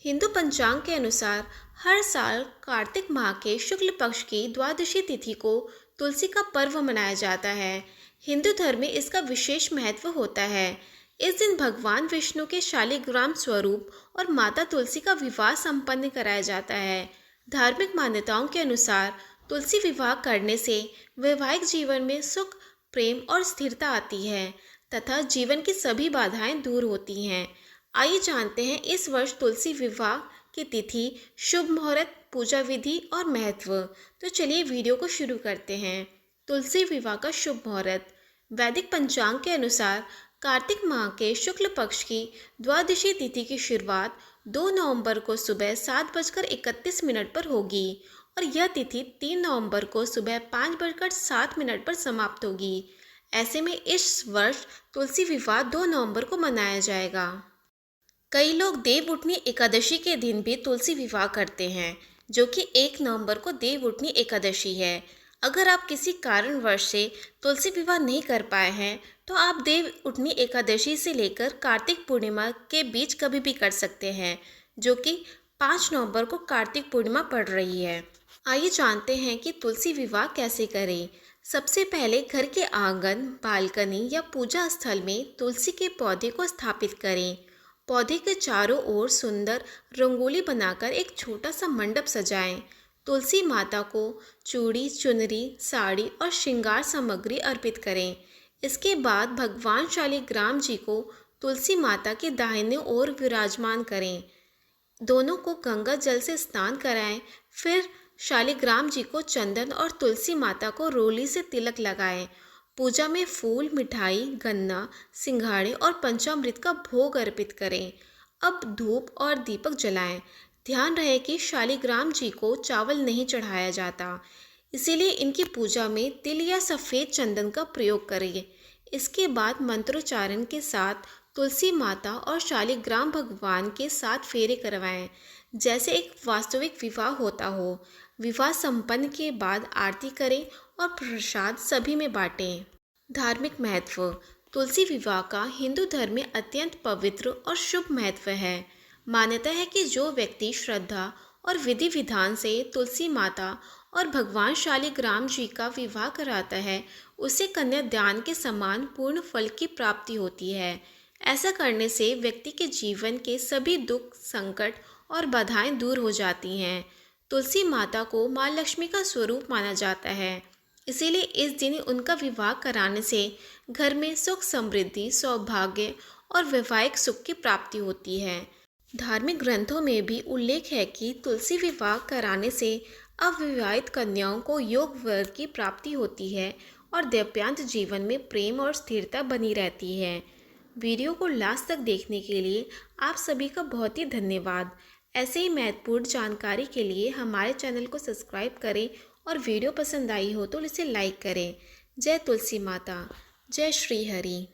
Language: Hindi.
हिंदू पंचांग के अनुसार हर साल कार्तिक माह के शुक्ल पक्ष की द्वादशी तिथि को तुलसी का पर्व मनाया जाता है। हिंदू धर्म में इसका विशेष महत्व होता है। इस दिन भगवान विष्णु के शालिग्राम स्वरूप और माता तुलसी का विवाह संपन्न कराया जाता है। धार्मिक मान्यताओं के अनुसार तुलसी विवाह करने से वैवाहिक जीवन में सुख, प्रेम और स्थिरता आती है तथा जीवन की सभी बाधाएं दूर होती हैं। आइए जानते हैं इस वर्ष तुलसी विवाह की तिथि, शुभ मुहूर्त, पूजा विधि और महत्व। तो चलिए वीडियो को शुरू करते हैं। तुलसी विवाह का शुभ मुहूर्त। वैदिक पंचांग के अनुसार कार्तिक माह के शुक्ल पक्ष की द्वादशी तिथि की शुरुआत 2 नवंबर को सुबह 7:31 पर होगी और यह तिथि 3 नवंबर को सुबह 5:07 पर समाप्त होगी। ऐसे में इस वर्ष तुलसी विवाह 2 नवंबर को मनाया जाएगा। कई लोग देवउठनी एकादशी के दिन भी तुलसी विवाह करते हैं, जो कि 1 नवंबर को देवउठनी एकादशी है। अगर आप किसी कारणवश से तुलसी विवाह नहीं कर पाए हैं, तो आप देवउठनी एकादशी से लेकर कार्तिक पूर्णिमा के बीच कभी भी कर सकते हैं, जो कि 5 नवंबर को कार्तिक पूर्णिमा पड़ रही है। आइए जानते हैं कि तुलसी विवाह कैसे करें। सबसे पहले घर के आंगन, बालकनी या पूजा स्थल में तुलसी के पौधे को स्थापित करें। पौधे के चारों ओर सुंदर रंगोली बनाकर एक छोटा सा मंडप सजाएं। तुलसी माता को चूड़ी, चुनरी, साड़ी और श्रृंगार सामग्री अर्पित करें। इसके बाद भगवान शालिग्राम जी को तुलसी माता के दाहिने ओर विराजमान करें। दोनों को गंगा जल से स्नान कराएं। फिर शालिग्राम जी को चंदन और तुलसी माता को रोली से तिलक लगाएं। पूजा में फूल, मिठाई, गन्ना, सिंघाड़े और पंचामृत का भोग अर्पित करें। अब धूप और दीपक जलाएं। ध्यान रहे कि शालिग्राम जी को चावल नहीं चढ़ाया जाता, इसीलिए इनकी पूजा में तिल या सफ़ेद चंदन का प्रयोग करें। इसके बाद मंत्रोच्चारण के साथ तुलसी माता और शालिग्राम भगवान के साथ फेरे करवाएं, जैसे एक वास्तविक विवाह होता हो। विवाह संपन्न के बाद आरती करें और प्रसाद सभी में बांटें। धार्मिक महत्व। तुलसी विवाह का हिंदू धर्म में अत्यंत पवित्र और शुभ महत्व है। मान्यता है कि जो व्यक्ति श्रद्धा और विधि विधान से तुलसी माता और भगवान शालिग्राम जी का विवाह कराता है, उसे कन्यादान के समान पूर्ण फल की प्राप्ति होती है। ऐसा करने से व्यक्ति के जीवन के सभी दुख, संकट और बाधाएं दूर हो जाती हैं। तुलसी माता को माँ लक्ष्मी का स्वरूप माना जाता है, इसीलिए इस दिन उनका विवाह कराने से घर में सुख, समृद्धि, सौभाग्य और वैवाहिक सुख की प्राप्ति होती है। धार्मिक ग्रंथों में भी उल्लेख है कि तुलसी विवाह कराने से अविवाहित कन्याओं को योग वर की प्राप्ति होती है और दाम्पत्य जीवन में प्रेम और स्थिरता बनी रहती है। वीडियो को लास्ट तक देखने के लिए आप सभी का बहुत ही धन्यवाद। ऐसे ही महत्वपूर्ण जानकारी के लिए हमारे चैनल को सब्सक्राइब करें और वीडियो पसंद आई हो तो इसे लाइक करें। जय तुलसी माता, जय श्री हरि।